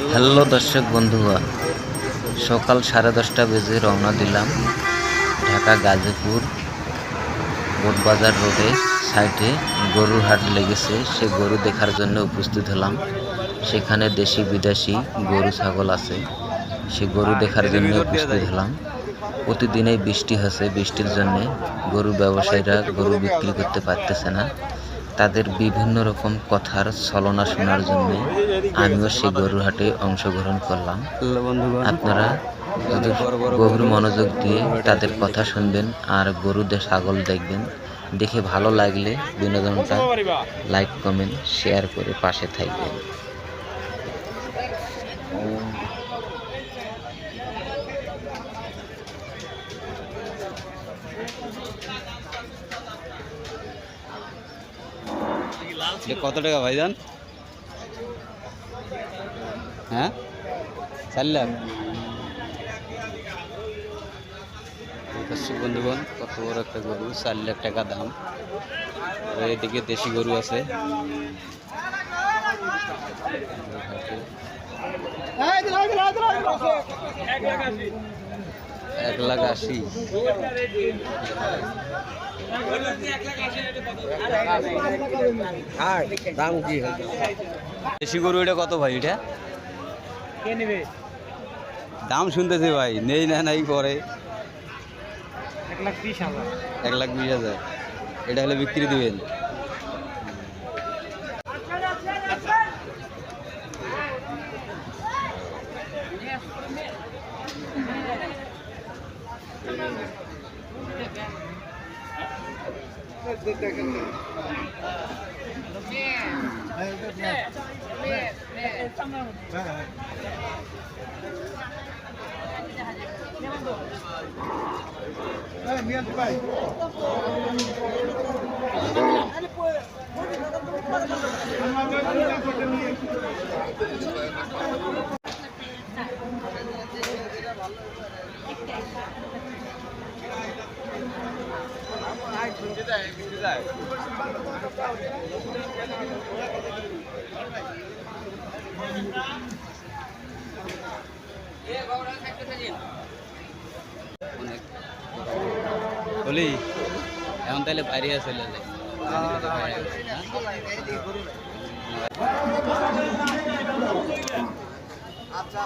Hello দর্শক বন্ধুগণ, সকাল 10:30 বেজে রওনা দিলাম ঢাকা গাজীপুর বোটবাজার রোডে সাইডে গরুর হাট লেগেছে। সে গরু দেখার জন্য উপস্থিত হলাম। সেখানে দেশি বিদেশি গরু ছাগল আছে, সে গরু দেখার জন্য উপস্থিত হলাম। প্রতিদিনই বৃষ্টি হচ্ছে, বৃষ্টির জন্য গরু ব্যবসায়ীরা গরু বিক্রি করতে পারতেছে না। তাদের বিভিন্ন রকম কথার ছলনা শোনার জন্য আমিও সেই গরুর হাটে অংশগ্রহণ করলাম। আপনারা যদি গভীর মনোযোগ দিয়ে তাদের কথা শুনবেন আর গরু ছাগল দেখবেন, দেখে ভালো লাগলে বিনোদনটা লাইক কমেন্ট শেয়ার করে পাশে থাকবেন। কত টাকা ভাইজান? হ্যাঁ, 4 লাখ। দর্শক বন্ধুগণ, কত বড় একটা গরু, 4 লাখ টাকা দাম। এদিকে দেশি গরু আছে। 1,80,000। দেশি গরু এটা কত ভাই? এটা কে নেবে? দাম শুনতেছি ভাই, নেই না নাই করে 1,20,000। 1,20,000। এটা হলে বিক্রি দিবেন? বলি এখন তাহলে বাইরে চলে যায়। আচ্ছা